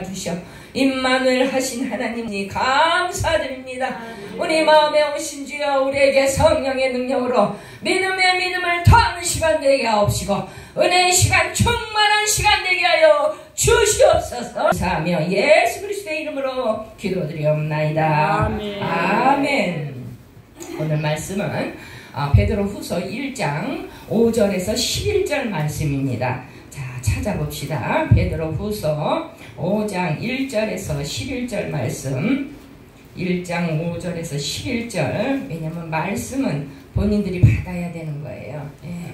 주셔 임만을 하신 하나님이 감사드립니다. 우리 마음에 오신 주여 우리에게 성령의 능력으로 믿음의 믿음을 더하는 시간 되게 하옵시고 은혜의 시간 충만한 시간 되게 하여 주시옵소서. 감사하며 예수 그리스도의 이름으로 기도드리옵나이다. 아멘. 아멘. 오늘 말씀은 베드로후서 1장 5절에서 11절 말씀입니다. 자, 찾아봅시다. 베드로후서 5장 1절에서 11절 말씀. 1장 5절에서 11절. 왜냐면 말씀은 본인들이 받아야 되는 거예요. 예.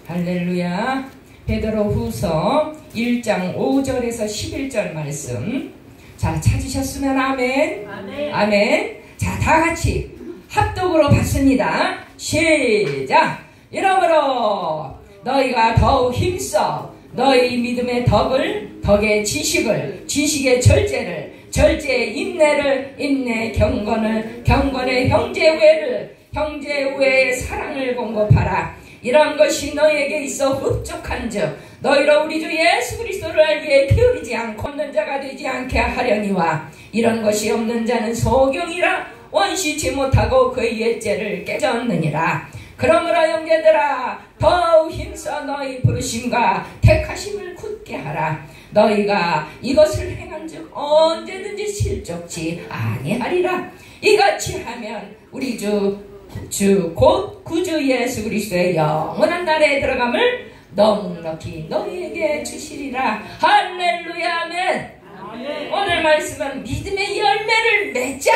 할렐루야. 베드로후서 1장 5절에서 11절 말씀. 자, 찾으셨으면 아멘. 아멘. 아멘. 자, 다 같이 합독으로 받습니다. 시작. 이러므로 너희가 더욱 힘써 너희 믿음의 덕의 지식을, 지식의 절제를, 절제의 인내를, 인내의 경건을, 경건의 형제우애를, 형제우애의 사랑을 공급하라. 이런 것이 너희에게 있어 흡족한즉 너희로 우리 주 예수 그리스도를 알기에 게으르지 않고 없는 자가 되지 않게 하려니와 이런 것이 없는 자는 소경이라 원시치 못하고 그의 옛죄를 깨졌느니라. 그러므로 형제들아 더욱 힘써 너희 부르심과 택하심을 굳게 하라. 너희가 이것을 행한즉 언제든지 실족치 아니하리라. 이같이 하면 우리 주 곧 구주 예수 그리스도의 영원한 나라에 들어감을 넉넉히 너희에게 주시리라. 할렐루야. 아멘. 아멘. 오늘 말씀은 믿음의 열매를 맺자.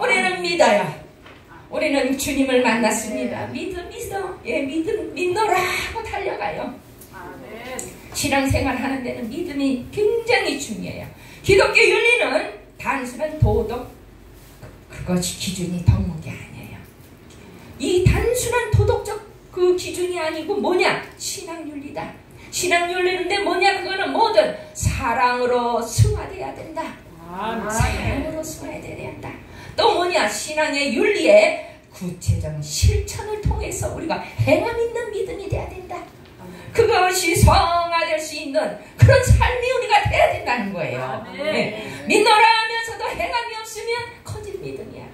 우리는 믿어요. 우리는 주님을 만났습니다. 믿어. 예, 믿노라 하고 달려가요. 신앙생활 하는 데는 믿음이 굉장히 중요해요. 기독교 윤리는 단순한 도덕, 그것이 기준이 덕목이 아니에요. 이 단순한 도덕적 그 기준이 아니고 뭐냐? 신앙윤리다. 신앙윤리인데 뭐냐? 그거는 뭐든 사랑으로 승화돼야 된다. 사랑으로 승화돼야 된다. 또 뭐냐? 신앙의 윤리의 구체적 실천을 통해서 우리가 행함 있는 믿음이 돼야 된다. 그것이 성화될 수 있는 그런 삶이 우리가 돼야 된다는 거예요. 네. 믿노라 하면서도 행함이 없으면 거짓 믿음이야.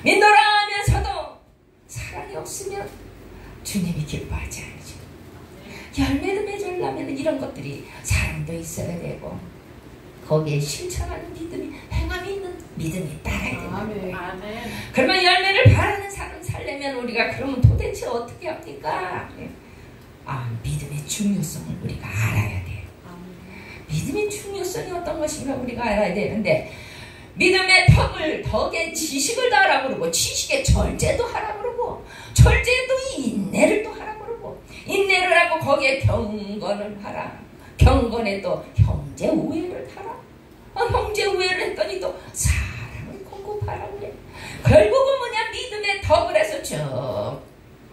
믿노라 하면서도 사랑이 없으면 주님이 기뻐하지 않으죠. 열매를 맺으려면 이런 것들이 사랑도 있어야 되고 거기에 실천하는 믿음이, 행함이 있는 믿음이 따라야 된다는 거예요. 그러면 열매를 바라는 삶을 살려면 우리가 그러면 도대체 어떻게 합니까? 믿음의 중요성을 우리가 알아야 돼요. 믿음의 중요성이 어떤 것인가 우리가 알아야 되는데 믿음의 덕의 지식을 다 하라고 그러고 지식의 절제도 하라고 그러고 절제도 인내를 또 하라고 그러고 인내를 하고 거기에 경건을 하라. 경건에 또 형제 우애를 하라. 형제 우애를 했더니 또 사랑을 공급하라고 그래. 결국은 뭐냐? 믿음의 덕을 해서 쭉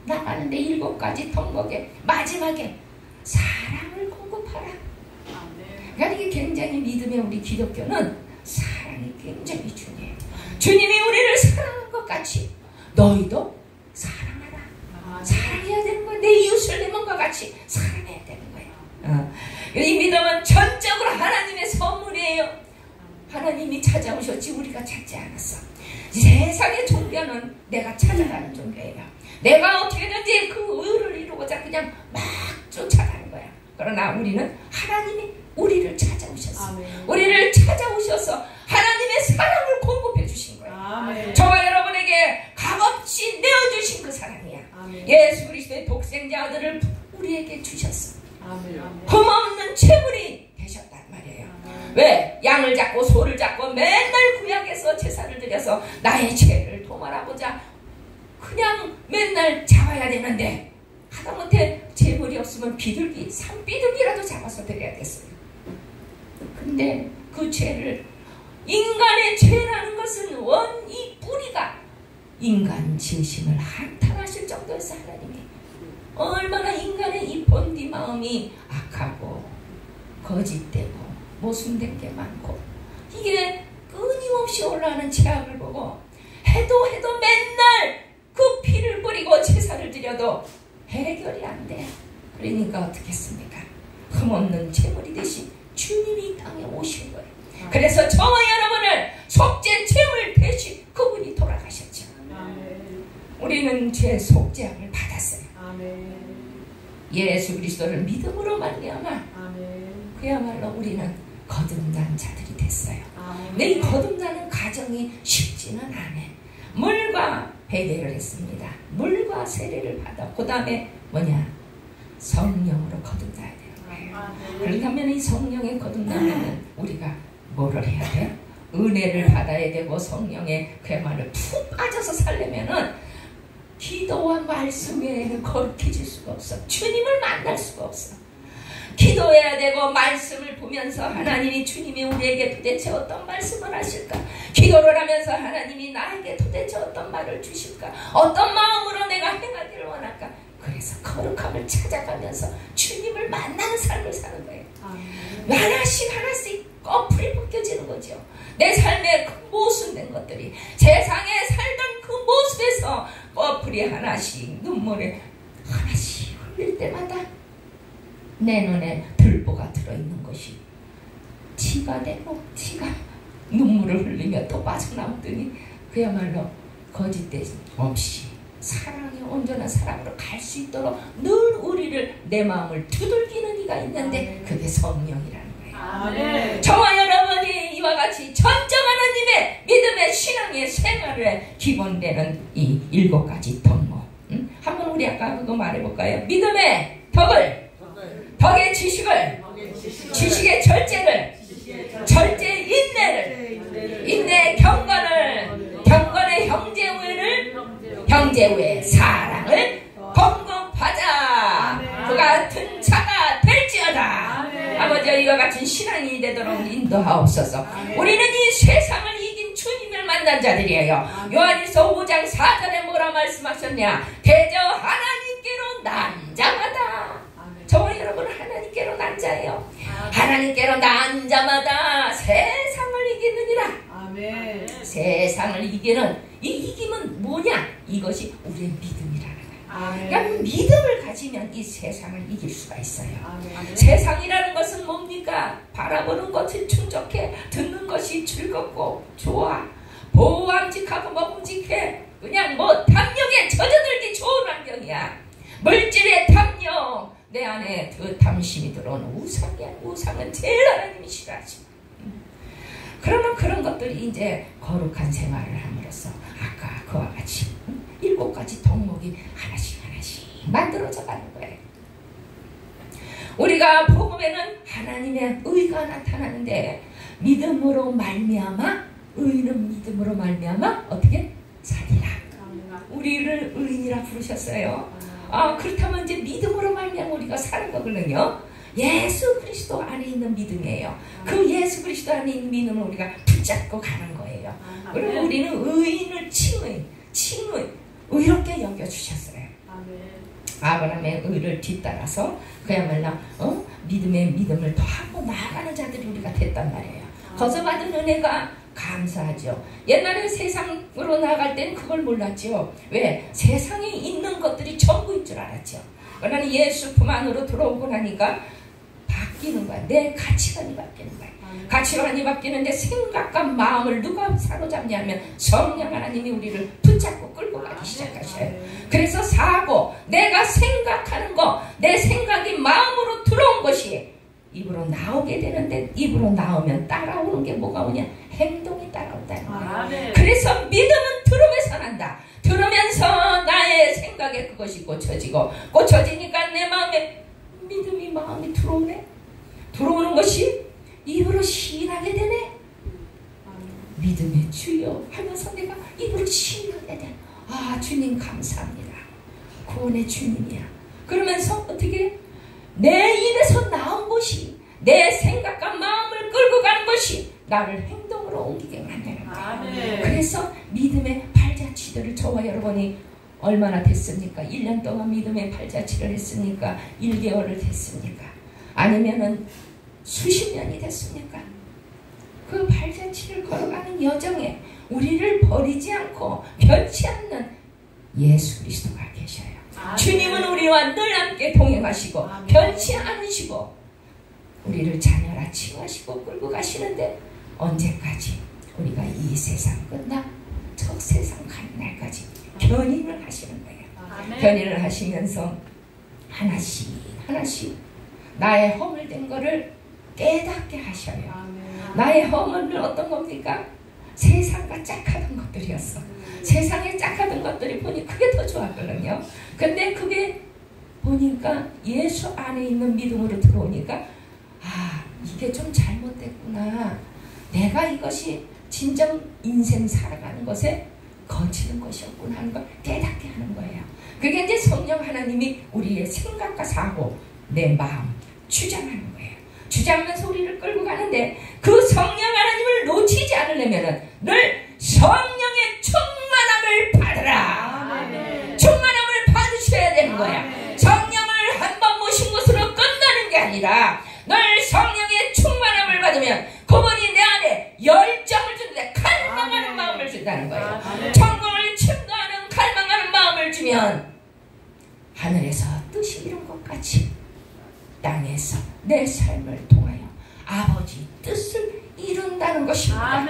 나가는데 7가지 덕목에 마지막에 사랑을 공급하라. 그러니까 이게 굉장히 믿음의 우리 기독교는 사랑이 굉장히 중요해요. 주님이 우리를 사랑한 것 같이 너희도 사랑하라. 사랑해야 되는 거야. 내 이웃을 내 몸과 같이 사랑해야 되는 거예요. 이 믿음은 전적으로 하나님의 선물이에요. 하나님이 찾아오셨지 우리가 찾지 않았어. 세상의 종교는 내가 찾아가는 종교예요. 내가 어떻게든지 그 의를 이루고자 그냥 막 쫓아가는 거야. 그러나 우리는 하나님이 우리를 찾아오셨어. 우리를 찾아오셔서 하나님의 사랑을 공급해 주신 거예요. 저와 여러분에게 값없이 내어주신 그 사랑이야. 예수 그리스도의 독생자 아들을 우리에게 주셨어. 흠없는 제물이 되셨단 말이에요. 왜? 양을 잡고 소를 잡고 맨날 구약에서 제사를 드려서 나의 죄를 도말하고자 그냥 맨날 잡아야 되는데 하다못해 제물이 없으면 비둘기, 산비둘기라도 잡아서 드려야 됐어요. 근데 그 죄를, 인간의 죄라는 것은 이 뿌리가 인간 진심을 한탄하실 정도에서 하나님이 얼마나 인간의 이 본디 마음이 악하고 거짓되고 모순된 게 많고 이게 끊임없이 올라오는 죄악을 보고 해도 맨날 그 피를 뿌리고 제사를 드려도 해결이 안 돼. 그러니까 어떻겠습니까? 흠없는 제물이 대신 주님이 이 땅에 오신 거예요. 그래서 저와 여러분을 속죄 제물 대신 그분이 돌아가셨죠. 우리는 죄 속죄함을 받았어요. 예수 그리스도를 믿음으로 말미암아 그야말로 우리는 거듭난 자들이 됐어요. 근데 이 거듭나는 과정이 쉽지는 않아요. 물과 베개를 했습니다. 물과 세례를 받아 그 다음에 뭐냐? 성령으로 거듭나야 되는 거예요. 그렇다면 이 성령에 거듭나면 우리가 뭐를 해야 돼요? 은혜를 받아야 되고 성령에 그야말로 푹 빠져서 살려면은 기도와 말씀 외에는 거룩해질 수가 없어. 주님을 만날 수가 없어. 기도해야 되고 말씀을 보면서 하나님이 주님이 우리에게 도대체 어떤 말씀을 하실까? 기도를 하면서 하나님이 나에게 도대체 어떤 말을 주실까? 어떤 마음으로 내가 행하기를 원할까? 그래서 거룩함을 찾아가면서 주님을 만나는 삶을 사는 거예요. 하나씩 꺼풀이 벗겨지는 거죠. 내 삶의 그 모순된 것들이 세상에 살던 그 모습에서 꺼풀이 하나씩 눈물에 하나씩 흘릴 때마다 내 눈에 들보가 들어있는 것이 티가 되고 티가 눈물을 흘리며 또 빠져나오더니 그야말로 거짓된 없이 사랑의 온전한 사랑으로 갈 수 있도록 늘 우리를 내 마음을 두들기는 이가 있는데 그게 성령이라는 거예요. 저와 여러분이 이와 같이 전적 하나님의 믿음의 신앙의 생활에 기본되는 이 7가지 덕목. 한번 우리 아까 그거 말해볼까요? 믿음의 덕을 덕의 지식을, 지식의 절제를, 절제의 인내를, 인내의 경건을, 경건의 형제우애를, 형제우애의 사랑을 공급하자. 그 같은 자가 될지어다. 아버지 이와 같은 신앙이 되도록 인도하옵소서. 우리는 이 세상을 이긴 주님을 만난 자들이에요. 요한일서 5장 4절에 뭐라 말씀하셨냐? 대저 하나님께로 난 자마다. 저와 여러분은 하나님께로 난 자예요. 하나님께로 난 자마다 세상을 이기느니라. 아멘. 세상을 이기는 이 이김은 뭐냐? 이것이 우리의 믿음이라는 거예요. 그러니까 믿음을 가지면 이 세상을 이길 수가 있어요. 아멘. 세상이라는 것은 뭡니까? 바라보는 것이 충족해, 듣는 것이 즐겁고 좋아, 보암직하고 먹음직해. 그냥 뭐 탐욕에 젖어들기 좋은 환경이야. 물질의 탐욕, 내 안에 그 탐심이 들어오는 우상이야. 우상은 제일 하나님이 싫어하지. 그러면 그런 것들이 이제 거룩한 생활을 함으로써 아까 그와 같이 7가지 덕목이 하나씩 만들어져 가는 거예요. 우리가 복음에는 하나님의 의가 나타나는데 믿음으로 말미암아, 의는 믿음으로 말미암아 어떻게? 살리라. 우리를 의인이라 부르셨어요. 그렇다면 이제 믿음으로 말미암아 우리가 사는 거거든요. 예수 그리스도 안에 있는 믿음이에요. 그 예수 그리스도 안에 있는 믿음을 우리가 붙잡고 가는 거예요. 그럼 우리는 의인을 칭의, 의롭게 여겨주셨어요. 아브라함의 의를 뒤따라서 그야말로 믿음의 믿음을 더하고 나아가는 자들이 우리가 됐단 말이에요. 거저받은 은혜가 감사하죠. 옛날에 세상으로 나아갈 때는 그걸 몰랐죠. 왜? 세상에 있는 것들이 전부인 줄 알았죠. 그러나 예수 품 안으로 들어오고 나니까 바뀌는 거야. 내 가치관이 바뀌는 거야. 가치관이 바뀌는데 생각과 마음을 누가 사로잡냐면 성령 하나님이 우리를 붙잡고 끌고 가기 시작하셔요. 그래서 사고, 내가 생각하는 거, 내 생각이 마음으로 들어온 것이 입으로 나오게 되는데, 입으로 나오면 따라오는 게 뭐가 오냐? 행동이 따라온다는 거예요. 그래서 믿음은 들음에서 난다. 들으면서 나의 생각에 그것이 꽂혀지니까 내 마음에 믿음이 마음이 들어오네. 들어오는 것이 입으로 시인하게 되네. 믿음의 주여 하면서 내가 입으로 시인하게 돼. 주님 감사합니다. 구원의 주님이야. 그러면서 어떻게? 내 입에서 나온 것이, 내 생각과 마음을 끌고 가는 것이 나를 행동으로 옮기게 만드는 거예요. 그래서 믿음의 발자취들을 저와 여러분이 얼마나 됐습니까? 1년 동안 믿음의 발자취를 했습니까? 1개월을 됐습니까? 아니면은 수십 년이 됐습니까? 그 발자취를 걸어가는 여정에 우리를 버리지 않고 변치 않는 예수 그리스도가 계셔요. 주님은 우리와 늘 함께 동행하시고 변치 않으시고 우리를 자녀라 칭하시고 끌고 가시는데 언제까지 우리가 이 세상 끝나 저 세상 가는 날까지 견인을 하시는 거예요. 견인을 하시면서 하나씩 하나씩 나의 허물된 거를 깨닫게 하셔요. 나의 허물은 어떤 겁니까? 세상과 짝하던 것들이었어. 세상에 짝하던 것들이 보니 그게 더 좋았거든요. 근데 그게 보니까 예수 안에 있는 믿음으로 들어오니까 아, 이게 좀 잘못됐구나. 내가 이것이 진정 인생 살아가는 것에 거치는 것이었구나 하는 걸 깨닫게 하는 거예요. 그게 이제 성령 하나님이 우리의 생각과 사고, 내 마음 주장하는 거예요. 주장하면서 우리를 끌고 가는데 그 성령 하나님을 놓치지 않으려면 늘 성령의 충만함을 받으라. 충만함을 받으셔야 되는 거야. 성령을 한 번 모신 것으로 끝나는 게 아니라 늘 성령의 충만함을 받으면 그분이 내 안에 열정을 준다. 갈망하는 마음을 준다는 거예요. 천국을 침도하는 갈망하는 마음을 주면 하늘에서 뜻이 이룬 것 같이 땅에서 내 삶을 통하여 아버지 뜻을 이룬다는 것입니다.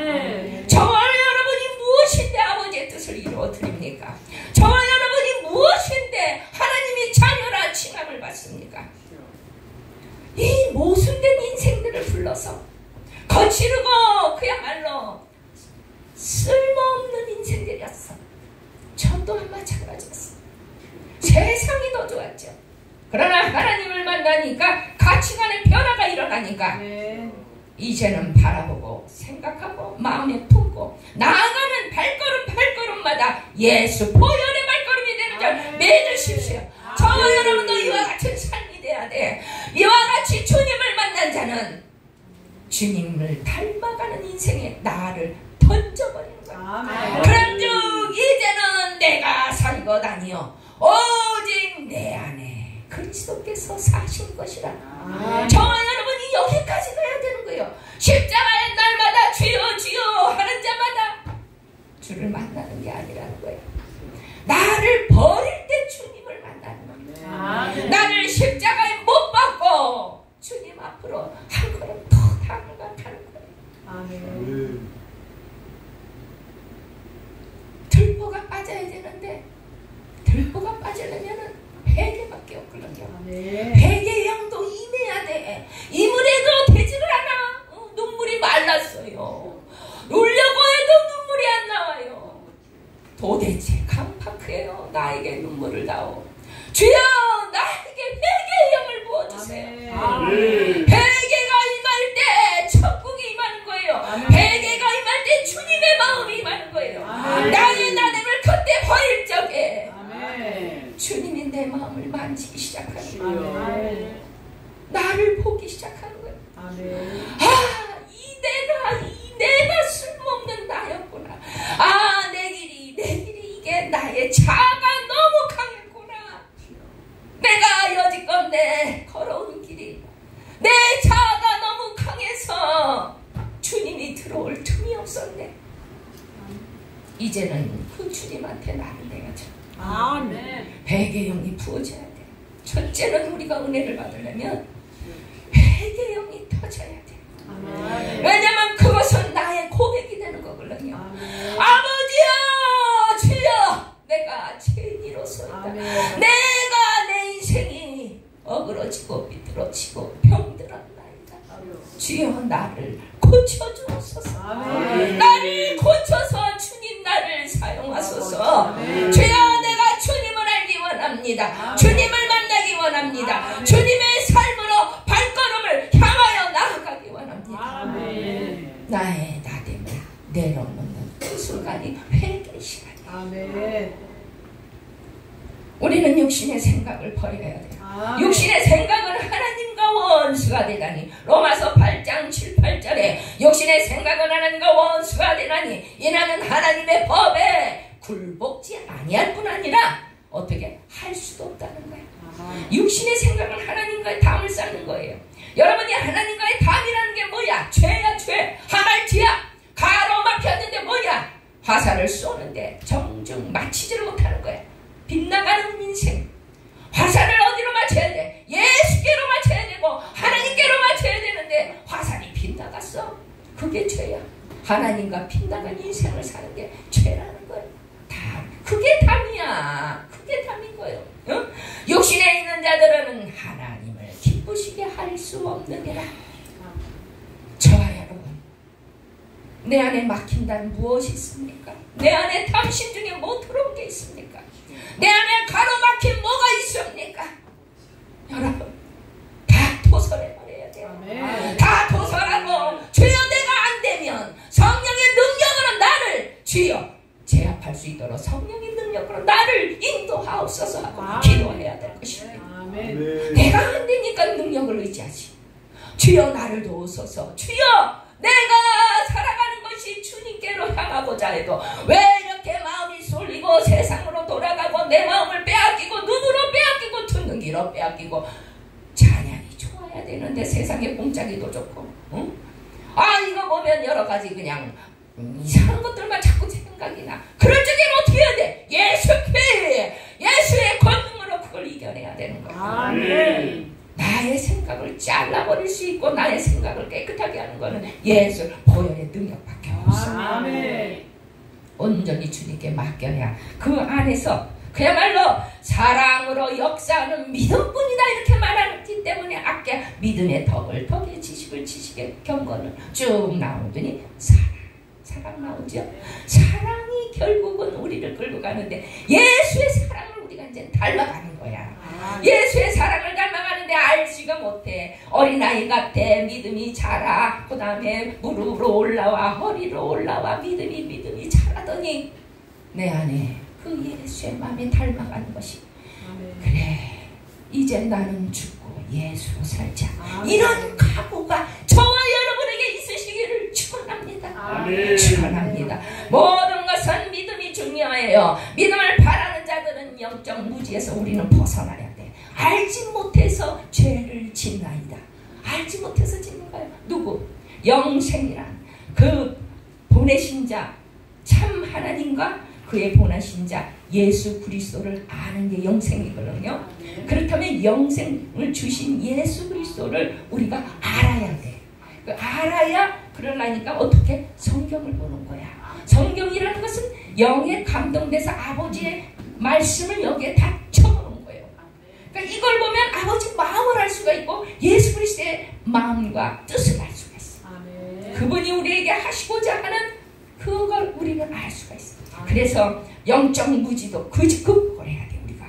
저와 여러분이 무엇인데 아버지의 뜻을 이루어 드립니까? 저와 여러분이 무엇인데 하나님이 자녀라 칭함을 받습니까? 이 모순된 인생들을 불러서 거칠고 그야말로 쓸모없는 인생들이었어. 저 또한 마찬가지였어. 세상이 더 좋았죠. 그러나 하나님을 만나니까 가치관의 변화가 일어나니까 이제는 바라보고 생각하고 마음에 품고 나아가는 발걸음마다 예수 보혈의 발걸음이 되는 줄 믿으십시오. 저와 여러분도 이와 같은 삶이 돼야 돼. 이와 같이 주님을 만난 자는 주님을 닮아가는 인생에 나를 던져버리는 거야. 그런즉 이제는 내가 산 것 아니요 오직 내 안에 그리스도께서 사신 것이라. 저와 여러분이 여기까지 가야 되는 거예요. 십자가의 날마다 주여 주여 하는 자마다 주를 만나는 게 아니라는 거예요. 나를 버릴 때 주님을 만나는 거예요. 나를 십자가에 못 박고 주님 앞으로 한 걸음 더 다가가는 거예요. 들보가 빠져야 되는데 들보가 빠지려면 회개밖에 없거든요. 회개의 양도 임해야 돼. 이물에도 되지를 않아. 눈물이 말랐어요. 울려고 해도 눈물이 안 나와요. 도대체 강팍해요. 나에게 눈물을 다오. 주여 나에게 회개의 영을 부어주세요. 회개가 임할 때 천국이 임하는 거예요. 회개가 임할 때 주님의 마음이 임하는 거예요. 나의 나됨을 그때 버릴 적에 주님이 내 마음을 만지기 시작하는 거예요. 나를 보기 시작하는 거예요. 아, 이 내가 쓸모없는 나였구나. 아, 내 길이 이게 나의 자아가 너무 강했구나. 내가 여지껏 걸어온 길이 내 자아가 너무 강해서 주님이 들어올 틈이 없었네. 이제는 그 주님한테 나를 내야죠. 회개의 영이 부어져야 돼. 첫째는 우리가 은혜를 받으려면 회개의 영이 터져야 돼. 왜냐면 그것은 나의 고백이 되는 거거든요. 아버지여 주여 내가 죄인이로소이다. 내가 내 인생이 어그러지고 비뚤어지고 병들었나이다. 주여 나를 고쳐주옵소서. 나를 고쳐서 주님 나를 사용하소서. 주여 내가 주님을 알기 원합니다. 주님을 만나기 원합니다. 주님의 삶으로 발걸음을 향하여 나아가기 원합니다. 나의 나됨을 내려놓는 그 순간이 회개의 시간이에요. 우리는 육신의 생각을 버려야 돼요. 육신의 생각은 하나님과 원수가 되다니. 로마서 8장 7, 8절에 육신의 생각은 하나님과 원수가 되다니 이나는 하나님의 법에 굴복지 아니할 뿐 아니라 어떻게 할 수도 없다는 거예요. 육신의 생각은 하나님과의 담을 쌓는 거예요. 여러분이 하나님과의 담이라는 게 뭐야? 죄야 죄. 하말티야. 가로막혔는데 뭐야? 화살을 쏘는데 정중 맞히지를 못하는 거야. 빗나가는 인생. 화살을 어디로 맞춰야 돼? 예수께로 맞춰야 되고 하나님께로 맞춰야 되는 그게 죄야. 하나님과 빗나간 인생을 사는 게 죄라는 거예요. 그게 담이야. 그게 담인 거예요. 어? 육신에 있는 자들은 하나님을 기쁘시게 할 수 없느니라. 저와 여러분, 내 안에 막힌다는 무엇이 있습니까? 내 안에 탐심 중에 뭐 들어온 게 있습니까? 내 안에 가로막힌 뭐가 있습니까? 여러분, 다 토설해버려야 돼요. 아멘. 다 토설하고 주여 내가 안 되면 성령의 능력으로 나를 주여 제압할 수 있도록 성령의 능력으로 나를 인도하옵소서 하고 기도해야 될 것입니다. 아멘. 내가 안 되니까 능력을 의지하지. 주여 나를 도우소서. 주여 내가 살아가는 것이 주님께로 향하고자 해도 왜 이렇게 마음이 쏠리고 세상으로 돌아가고 내 마음을 빼앗기고 눈으로 빼앗기고 듣는 귀로 빼앗기고 찬양이 좋아야 되는데 세상에 공짜기도 좋고 응? 아 이거 보면 여러 가지 그냥 이상한 것들만 자꾸 생각이 나. 그럴 적엔 어떻게 해야 돼? 예수의 권능으로 그걸 이겨내야 되는 거야. 아멘. 나의 생각을 잘라버릴 수 있고 나의 생각을 깨끗하게 하는 거는 예수 보혈의 능력밖에 없어. 아멘. 온전히 주님께 맡겨야 그 안에서 그야말로 사랑으로 역사하는 믿음뿐이다 이렇게 말하기 때문에 아까 믿음의 덕을 지식의 경건을 쭉 나오더니 사랑 나오죠. 사랑이 결국은 우리를 끌고 가는데 예수의 사랑을 우리가 이제 닮아가는 거야. 예수의 사랑을 닮아가는데 알지가 못해. 어린아이 같아. 믿음이 자라. 그 다음에 무릎으로 올라와 허리로 올라와 믿음이 자라더니 내 안에 그 예수의 마음이 닮아가는 것이 그래 이제 나는 죽고 예수로 살자. 이런 각오가 저와 여러분에게 있으시기를 축원합니다. 축원합니다. 모든 것은 믿음이 중요해요. 믿음을 바라는 자들은 영적 무지에서 우리는 벗어나야 돼. 알지 못해서 죄를 짓나이다. 알지 못해서 짓는 거예요. 누구? 영생이란 그 보내신 자 참 하나님과 그의 보내신 자 예수 그리스도를 아는 게 영생이거든요. 그렇다면 영생을 주신 예수 그리스도를 우리가 알아야 돼. 알아야 그러려니까 어떻게 성경을 보는 거야. 성경이라는 것은 영에 감동돼서 아버지의 말씀을 여기에 다 쳐놓은 거예요. 그러니까 이걸 보면 아버지 마음을 알 수가 있고 예수 그리스도의 마음과 뜻을 알 수가 있어. 그분이 우리에게 하시고자 하는 그걸 우리는 알 수가 있어. 그래서 영적 무지도 극복해야 돼 우리가.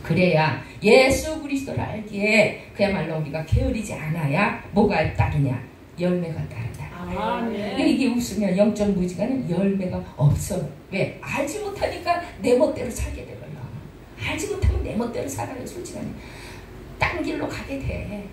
그래야 예수 그리스도를 알기에 그야말로 우리가 게으르지 않아야 뭐가 따르냐? 열매가 따른다. 이게 웃으면 영적 무지가는 열매가 없어. 왜? 알지 못하니까 내 멋대로 살게 되거든요. 알지 못하면 내 멋대로 살아요. 솔직하게 딴 길로 가게 돼.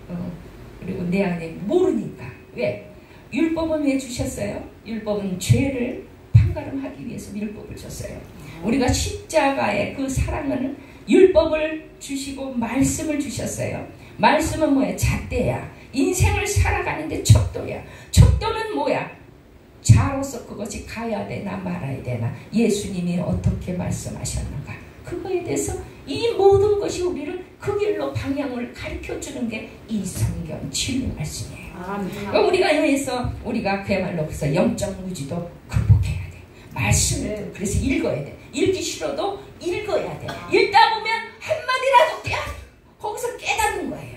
그리고 내 안에 모르니까. 왜? 율법은 왜 주셨어요? 율법은 죄를 판가름하기 위해서 율법을 줬어요. 우리가 십자가의 그 사랑하는 율법을 주시고 말씀을 주셨어요. 말씀은 뭐야? 잣대야. 인생을 살아가는데 척도야. 척도는 뭐야? 자로서 그것이 가야 되나 말아야 되나 예수님이 어떻게 말씀하셨는가 그거에 대해서 이 모든 것이 우리를 그 길로 방향을 가르쳐주는 게 이 성경 진리 말씀이에요. 그러니까 우리가 여기서 우리가 그야말로 그래서 영적 무지도 극복해야 돼. 말씀을 그래서 읽어야 돼. 읽기 싫어도 읽어야 돼. 읽다 보면 한마디라도 거기서 깨닫는 거예요.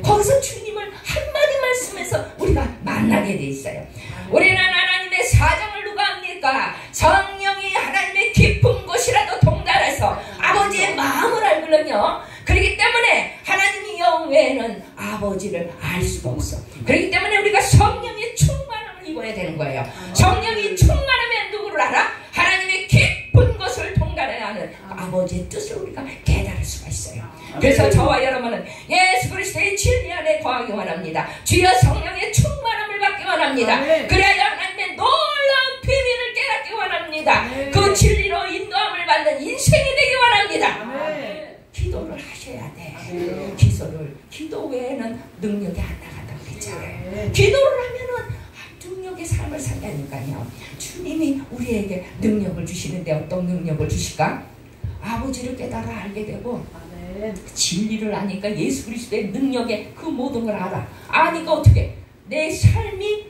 거기서 주님을 한마디 말씀에서 우리가 만나게 돼 있어요. 우리는 하나님의 사정을 누가 압니까? 성령이 하나님의 깊은 곳이라도 통달해서 아버지의 마음을 알거든요. 그렇기 때문에 하나님이 영 외에는 아버지를 알 수가 없어. 그렇기 때문에 우리가 성령의 충만함을 입어야 되는 거예요. 성령이 충만하면 누구를 알아? 하나님의 깊은 곳을 통달해야 하는 아버지의 뜻을 우리가 깨달을 수가 있어요. 그래서 저와 여러분은 예수 그리스도의 진리 안에 거하기 원합니다. 주여 성령의 충만함을 받기 원합니다. 그래야 하나님의 놀라운 비밀을 깨닫기 원합니다. 그 진리로 인도함을 받는 인생이 되기 원합니다. 기도를 하셔야 돼. 기도 외에는 능력이 안 나간다고 그랬잖아요. 기도를 하면은 능력의 삶을 산다니까요. 주님이 우리에게 능력을 주시는데 어떤 능력을 주실까? 아버지를 깨달아 알게 되고 진리를 아니까 예수 그리스도의 능력의 그 모든 걸 알아. 아니까 어떻게? 내 삶이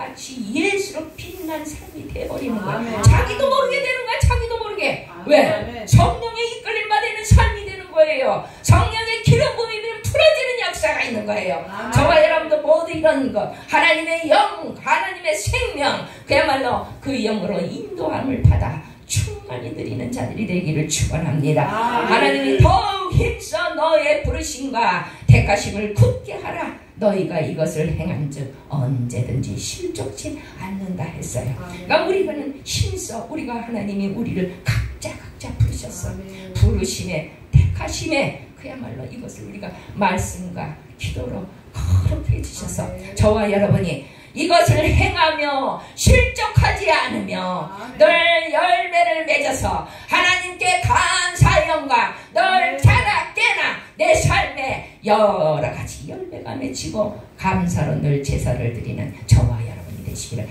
마치 예수로 빛난 삶이 되어버리는 거야. 아멘. 자기도 모르게 되는 거야. 자기도 모르게. 왜? 성령의 이끌림 받는 삶이 되는 거예요. 성령의 기름 부음이면 풀어지는 역사가 있는 거예요. 아멘. 저와 여러분도 모두 이런 것, 하나님의 영, 하나님의 생명, 그야말로 그 영으로 인도함을 받아 충만히 드리는 자들이 되기를 축원합니다. 하나님이 더욱 힘써 너의 부르심과 택하심을 굳게 하라. 너희가 이것을 행한즉 언제든지 실족치 않는다 했어요. 그러니까 우리는 힘써, 우리가 하나님이 우리를 각자 부르셨어. 부르심에 택하심에 그야말로 이것을 우리가 말씀과 기도로 거룩해 주셔서 저와 여러분이 이것을 행하며 실족하지 않으며 늘 열매를 맺어서 하나님께 감사의 영광 늘 자라 깨나 내 삶에 여러 가지 열매가 맺히고 감사로 늘 제사를 드리는 저와 여러분이 되시기를